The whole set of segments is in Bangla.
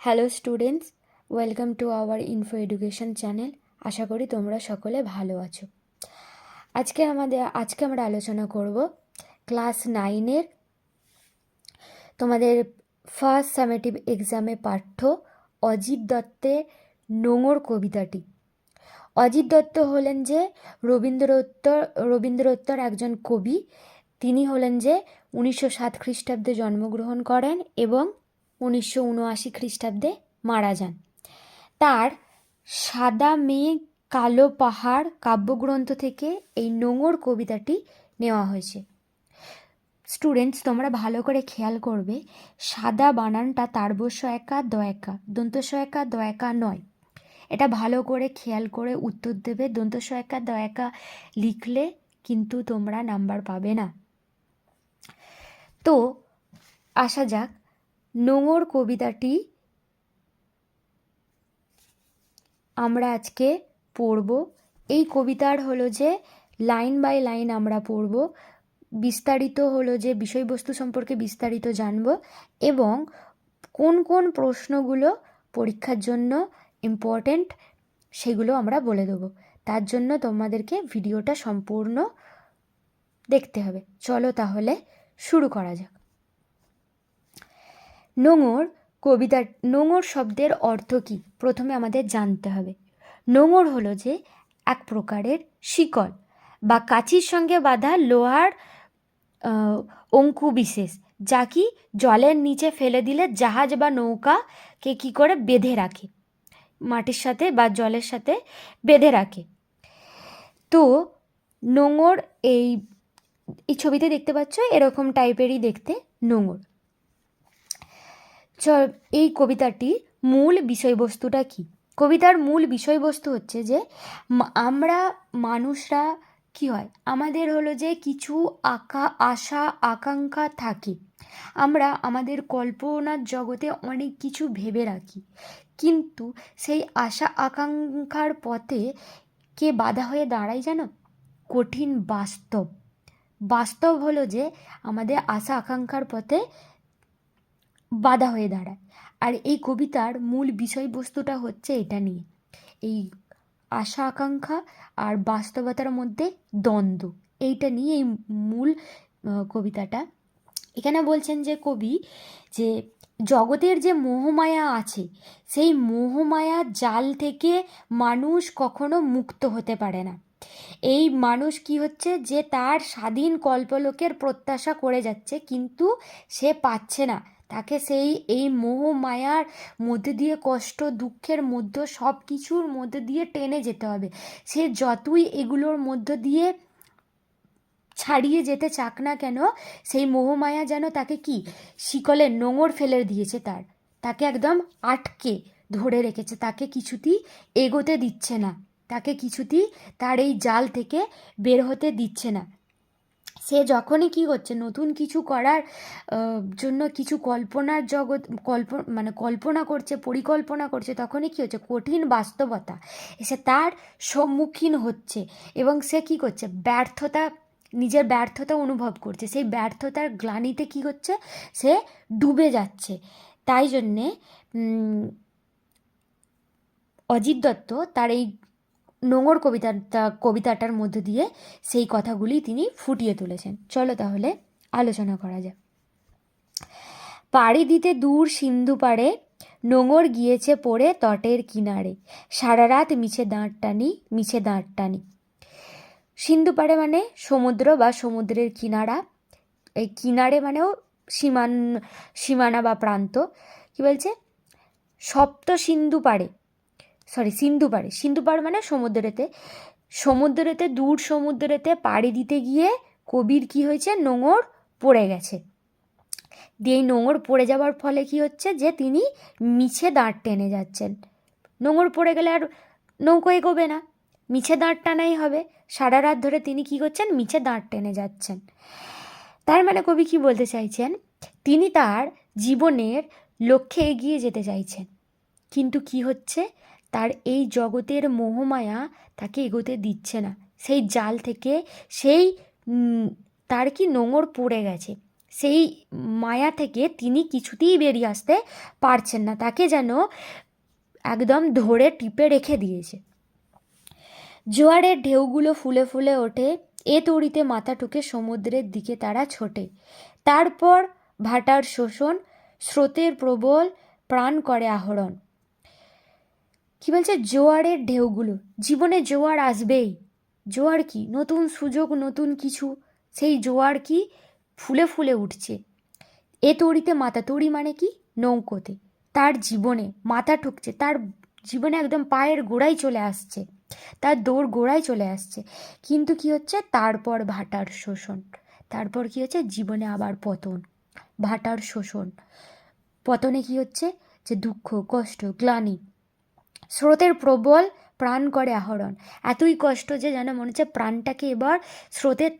Hello students, welcome to our info education channel. আশা করি তোমরা সকলে ভালো আছো। আজকে আমরা আলোচনা করব ক্লাস 9-এর তোমাদের ফার্স্ট সামেটিভ এক্সামে পাঠ্য অজিত দত্তের নোঙর কবিতাটি। অজিত দত্ত হলেন যে রবীন্দ্রোত্তর একজন কবি। তিনি হলেন যে 1907 খ্রিস্টাব্দে জন্মগ্রহণ করেন এবং 1979 খ্রিস্টাব্দে মারা যান। তার সাদা মেঘ কালো পাহাড় কাব্যগ্রন্থ থেকে এই নোঙর কবিতাটি নেওয়া হয়েছে। স্টুডেন্টস, তোমরা ভালো করে খেয়াল করবে, সাদা বানানটা তারবস্য একা দ একা, দন্তস্ব একা দ একা নয়। এটা ভালো করে খেয়াল করে উত্তর দেবে। দন্তস্ব একা দ একা লিখলে কিন্তু তোমরা নাম্বার পাবে না। তো আসা যাক, নোঙর কবিতাটি আমরা আজকে পড়ব। এই কবিতার হলো যে লাইন বাই লাইন আমরা পড়ব, বিস্তারিত হলো যে বিষয়বস্তু সম্পর্কে বিস্তারিত জানব এবং কোন কোন প্রশ্নগুলো পরীক্ষার জন্য ইম্পর্ট্যান্ট সেগুলো আমরা বলে দেবো। তার জন্য তোমাদেরকে ভিডিওটা সম্পূর্ণ দেখতে হবে। চলো তাহলে শুরু করা যাক। নোঙর শব্দের অর্থ কী প্রথমে আমাদের জানতে হবে। নোঙর হলো যে এক প্রকারের শিকল বা কাঁচির সঙ্গে বাঁধা লোহার অঙ্কু বিশেষ, যা কি জলের নিচে ফেলে দিলে জাহাজ বা নৌকাকে কী করে বেঁধে রাখে, মাটির সাথে বা জলের সাথে বেঁধে রাখে। তো নোঙর এই ছবিতে দেখতে পাচ্ছ, এরকম টাইপেরই দেখতে নোঙর। এই কবিতাটির মূল বিষয়বস্তুটা কি? কবিতার মূল বিষয়বস্তু হচ্ছে যে আমরা মানুষরা কি হয়, আমাদের হলো যে কিছু আশা আকাঙ্ক্ষা থাকে। আমরা আমাদের কল্পনার জগতে অনেক কিছু ভেবে রাখি, কিন্তু সেই আশা আকাঙ্ক্ষার পথে কে বাধা হয়ে দাঁড়ায় জানো? কঠিন বাস্তব। বাস্তব হলো যে আমাদের আশা আকাঙ্ক্ষার পথে বাধা হয়ে দাঁড়ায়। আর এই কবিতার মূল বিষয়বস্তুটা হচ্ছে এটা নিয়ে, এই আশা আকাঙ্ক্ষা আর বাস্তবতার মধ্যে দ্বন্দ্ব, এইটা নিয়ে এই মূল কবিতাটা। এখানে বলছেন যে কবি যে জগতের যে মোহমায়া আছে, সেই মোহমায়ার জাল থেকে মানুষ কখনো মুক্ত হতে পারে না। এই মানুষ কি হচ্ছে যে তার স্বাধীন কল্পলোকের প্রত্যাশা করে যাচ্ছে, কিন্তু সে পাচ্ছে না। তাকে এই মোহ মায়ার মধ্যে দিয়ে, কষ্ট দুঃখের মধ্যে, সব কিছুর মধ্যে দিয়ে টেনে যেতে হবে। সে যতই এগুলোর মধ্য দিয়ে ছাড়িয়ে যেতে চাক না কেন, সেই মোহমায়া যেন তাকে কি শিকলে নোঙর ফেলে দিয়েছে, তাকে একদম আটকে ধরে রেখেছে, তাকে কিছুতেই এগোতে দিচ্ছে না, তাকে কিছুতেই তার এই জাল থেকে বের হতে দিচ্ছে না। সে যখনই কী করছে, নতুন কিছু করার জন্য কিছু কল্পনার জগৎ কল্পনা করছে, পরিকল্পনা করছে, তখনই কী হচ্ছে, কঠিন বাস্তবতা এসে তার সম্মুখীন হচ্ছে এবং সে কী করছে, নিজের ব্যর্থতা অনুভব করছে। সেই ব্যর্থতার গ্লানিতে কী হচ্ছে, সে ডুবে যাচ্ছে। তাই জন্যে অজিত দত্ত তার এই নোঙর কবিতাটার মধ্য দিয়ে সেই কথাগুলি তিনি ফুটিয়ে তুলেছেন। চলো তাহলে আলোচনা করা যাক। পাড়ি দিতে দূর সিন্ধু পাড়ে, নোঙর গিয়েছে পড়ে তটের কিনারে, সারা রাত মিছে দাঁড় টানি। সিন্ধু পাড়ে মানে সমুদ্র বা সমুদ্রের কিনারা, এই কিনারে মানেও সীমানা বা প্রান্ত। কি বলছে, সিন্ধু পাড় মানে সমুদ্রেতে দূর সমুদ্রেতে পাড়ি দিতে গিয়ে কবির কি হয়েছে, নোঙর পড়ে গেছে। দিয়ে এই নোঙর পড়ে যাওয়ার ফলে কি হচ্ছে, যে তিনি মিছে দাঁড় টেনে যাচ্ছেন। নোঙর পড়ে গেলে আর নৌকো এগোবে না, মিছে দাঁড় টানাই হবে। সারা রাত ধরে তিনি কি করছেন, মিছে দাঁড় টেনে যাচ্ছেন। তার মানে কবি কি বলতে চাইছেন, তিনি তার জীবনের লক্ষ্যে এগিয়ে যেতে চাইছেন, কিন্তু কি হচ্ছে, তার এই জগতের মোহমায়া তাকে এগোতে দিচ্ছে না। সেই জাল থেকে তার কি নোঙর পড়ে গেছে, সেই মায়া থেকে তিনি কিছুতেই বেরিয়ে আসতে পারছেন না, তাকে যেন একদম ধরে টিপে রেখে দিয়েছে। জোয়ারের ঢেউগুলো ফুলে ফুলে ওঠে, এ তড়িতে মাথা ঠুকে সমুদ্রের দিকে তারা ছোটে। তারপর ভাটার শোষণ, স্রোতের প্রবল প্রাণ করে আহরণ। কি বলছে? জোয়ারের ঢেউগুলো, জীবনে জোয়ার আসবেই। জোয়ার কি? নতুন সুযোগ, নতুন কিছু। সেই জোয়ার কি? ফুলে ফুলে উঠছে। এ তড়িতে মাথা, তড়ি মানে কি? নৌকোতে। তার জীবনে মাথা ঠুকছে, তার জীবনে একদম পায়ের গোড়ায় চলে আসছে, তার দৌড় গোড়ায় চলে আসছে। কিন্তু কি হচ্ছে? তারপর ভাটার শোষণ। তারপর কি হচ্ছে? জীবনে আবার পতন, ভাটার শোষণ। পতনে কি হচ্ছে? যে দুঃখ, কষ্ট, গ্লানি। স্রোতের প্রবল প্রাণ করে আহরণ। এতই কষ্ট যে যেন মনে হচ্ছে প্রাণটাকে এবার স্রোতের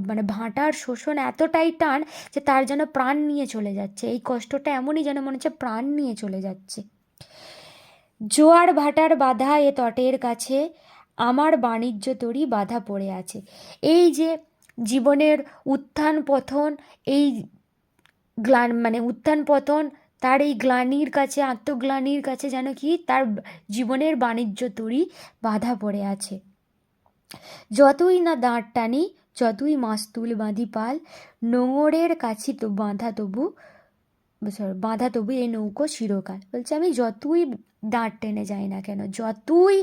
মানে ভাটার শোষণ এতটাই টান যে তার যেন প্রাণ নিয়ে চলে যাচ্ছে। এই কষ্টটা এমনই যেন মনে হচ্ছে প্রাণ নিয়ে চলে যাচ্ছে। জোয়ার ভাটার বাধা এ তটের কাছে, আমার বাণিজ্য তরী বাধা পড়ে আছে। এই যে জীবনের উত্থান পতন, এই মানে উত্থান পতন, তার এই গ্লানির কাছে, আত্মগ্লানির কাছে যেন কি তার জীবনের বাণিজ্য তরী বাধা পড়ে আছে। যতই না দাঁড় টানি, যতই মাস্তুল বাঁধি পাল, নোঙরের কাছে তো বাঁধা তবু এই নৌকো চিরকাল। বলছে আমি যতই দাঁড় টেনে যাই না কেন, যতই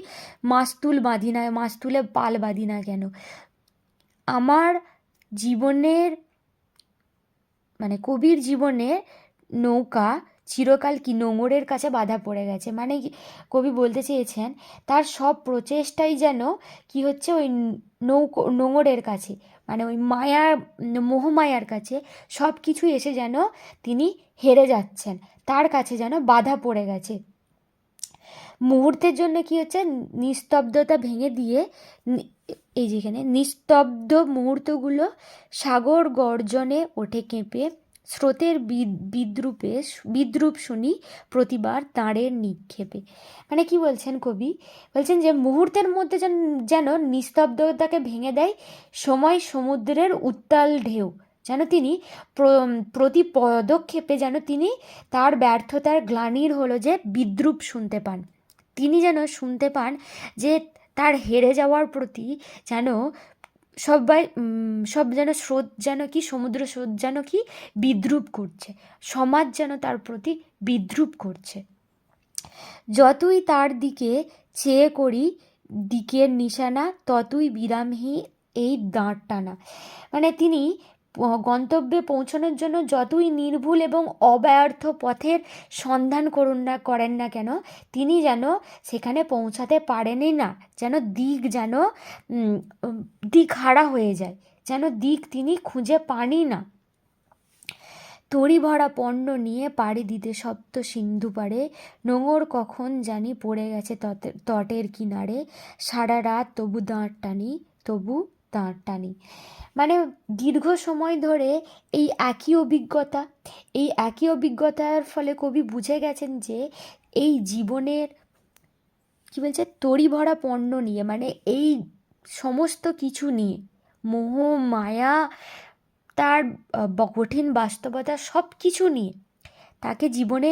মাস্তুল বাঁধি না, মাস্তুলে পাল বাঁধি না কেন, আমার জীবনের মানে কবির জীবনে নৌকা চিরকাল কি নোঙরের কাছে বাধা পড়ে গেছে। মানে কবি বলতে চেয়েছেন তার সব প্রচেষ্টাই যেন কি হচ্ছে? ওই নোঙরের কাছে, মানে ওই মায়ার, মোহমায়ার কাছে সব কিছু এসে যেন তিনি হেরে যাচ্ছেন, তার কাছে যেন বাধা পড়ে গেছে। মুহূর্তের জন্য কি হচ্ছে? নিস্তব্ধতা ভেঙে দিয়ে এই যেখানে নিস্তব্ধ মুহূর্তগুলো সাগর গর্জনে ওঠে কেঁপে, স্রোতের বিদ্রুপ শুনি প্রতিবার তাঁরের নিক্ষেপে। মানে কি বলছেন কবি? বলছেন যে মুহূর্তের মধ্যে যেন নিস্তব্ধতাকে ভেঙে দেয় সময় সমুদ্রের উত্তাল ঢেউ। যেন তিনি প্রতি পদক্ষেপে যেন তিনি তার ব্যর্থতার গ্লানির হলো যে বিদ্রুপ শুনতে পান। তিনি যেন শুনতে পান যে তার হেরে যাওয়ার প্রতি যেন সব যেন স্রোত যেন কি, সমুদ্র স্রোত যেন কি বিদ্রুপ করছে, সমাজ যেন তার প্রতি বিদ্রুপ করছে। যতই তার দিকে চেয়ে করি দিকের নিশানা, ততই বিরামহীন এই দাঁড় টানা। মানে তিনি গন্তব্যে পৌঁছানোর জন্য যতই নির্ভুল এবং অব্যর্থ পথের সন্ধান করেন না কেন, তিনি যেন সেখানে পৌঁছাতে পারেনই না। যেন দিক হারা হয়ে যায়, যেন দিক তিনি খুঁজে পানই না। তরি ভরা পণ্য নিয়ে পাড়ি দিতে সপ্ত সিন্ধু পারে, নোঙর কখন জানি পড়ে গেছে তটের কিনারে, সারা রাত তবু দাঁড় টানি। মানে দীর্ঘ সময় ধরে এই একই অভিজ্ঞতার ফলে কবি বুঝে গেছেন যে এই জীবনের কি বলছে? তরি ভরা পণ্য নিয়ে, মানে এই সমস্ত কিছু নিয়ে, মোহ মায়া, তার কঠিন বাস্তবতা, সব কিছু নিয়ে তাকে জীবনে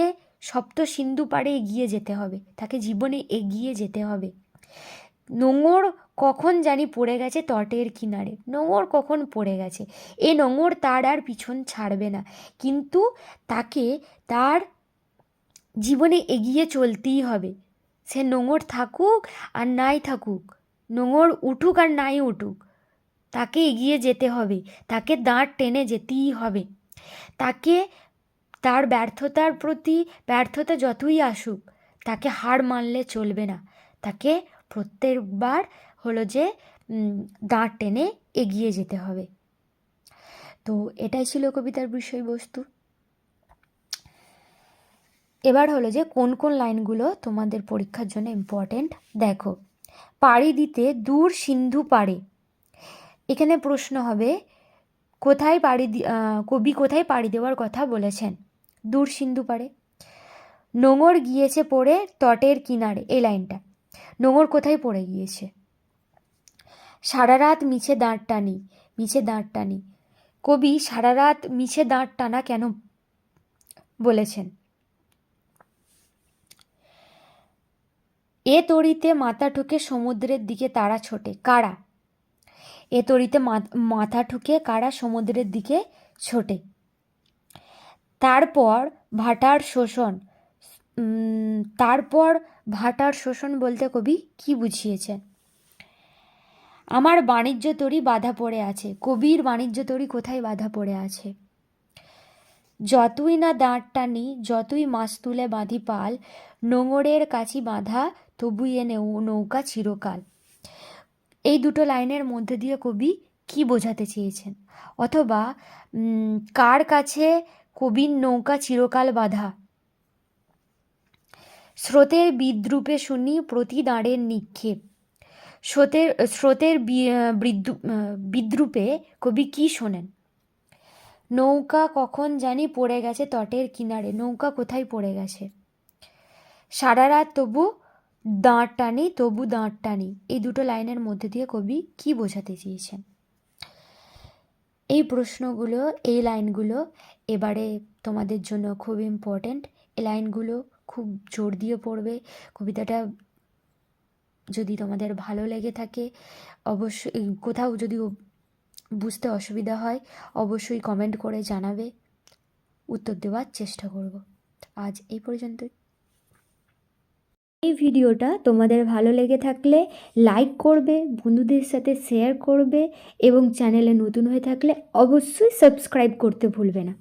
সপ্ত সিন্ধু পাড়ে এগিয়ে যেতে হবে, তাকে জীবনে এগিয়ে যেতে হবে। নোঙর কখন জানি পড়ে গেছে তটের কিনারে, নোঙর কখন পড়ে গেছে, এ নোঙর তার আর পিছন ছাড়বে না। কিন্তু তাকে তার জীবনে এগিয়ে চলতেই হবে। সে নোঙর থাকুক আর নাই থাকুক, নোঙর উঠুক আর নাই উঠুক, তাকে এগিয়ে যেতে হবে, তাকে দাঁড় টেনে যেতেই হবে। তাকে তার ব্যর্থতা যতই আসুক, তাকে হার মানলে চলবে না, তাকে প্রত্যেকবার হলো যে দাঁড় টেনে এগিয়ে যেতে হবে। তো এটাই ছিল কবিতার বিষয়বস্তু। এবার হলো যে কোন কোন লাইনগুলো তোমাদের পরীক্ষার জন্য ইম্পর্টেন্ট দেখো। পাড়ি দিতে দূর সিন্ধু পাড়ে, এখানে প্রশ্ন হবে কবি কোথায় পাড়ি দেওয়ার কথা বলেছেন? দূর সিন্ধু পাড়ে। নোঙর গিয়েছে পড়ে তটের কিনারে, এই লাইনটা নোঙর কোথায় পড়ে গিয়েছে? সারা রাত মিছে দাঁড় টানি, কবি সারা রাত মিছে দাঁড় টানা কেন বলেছেন? এ তড়িতে মাথা ঠুকে সমুদ্রের দিকে তারা ছোটে, কারা? এ তড়িতে মাথা ঠুকে কারা সমুদ্রের দিকে ছোটে? তারপর ভাটার শোষণ। তারপর ভাটার শোষণ বলতে কবি কি বুঝিয়েছেন? আমার বাণিজ্য তরী বাধা পড়ে আছে। কবির বাণিজ্য তরী কোথায় বাধা পড়ে আছে? যতই না দাঁড় টানি, যতই মাছ তুলে বাঁধি পাল, নোঙরের কাছি বাঁধা তবুই এ নৌকা চিরকাল। এই দুটো লাইনের মধ্যে দিয়ে কবি কি বোঝাতে চেয়েছেন? অথবা কার কাছে কবির নৌকা চিরকাল বাঁধা? স্রোতের বিদ্রূপে শুনি প্রতি দাঁড়ের নিক্ষেপ। স্রোতের বিদ্রূপে কবি কি শোনেন? নৌকা কখন জানি পড়ে গেছে তটের কিনারে। নৌকা কোথায় পড়ে গেছে? সারা রাত তবু দাঁড় টানি, তবু দাঁড় টানি। এই দুটো লাইনের মধ্যে দিয়ে কবি কি বোঝাতে চেয়েছেন? এই প্রশ্নগুলো, এই লাইনগুলো এবারে তোমাদের জন্য খুব ইম্পর্ট্যান্ট। এই লাইনগুলো খুব জোর দিয়ে পড়বে। কবিতাটা যদি তোমাদের ভালো লেগে থাকে, অবশ্যই কোথাও যদি বুঝতে অসুবিধা হয় অবশ্যই কমেন্ট করে জানাবে, উত্তর দেওয়ার চেষ্টা করব। আজ এই পর্যন্তই। এই ভিডিওটা তোমাদের ভালো লেগে থাকলে লাইক করবে, বন্ধুদের সাথে শেয়ার করবে এবং চ্যানেলে নতুন হয়ে থাকলে অবশ্যই সাবস্ক্রাইব করতে ভুলবে না।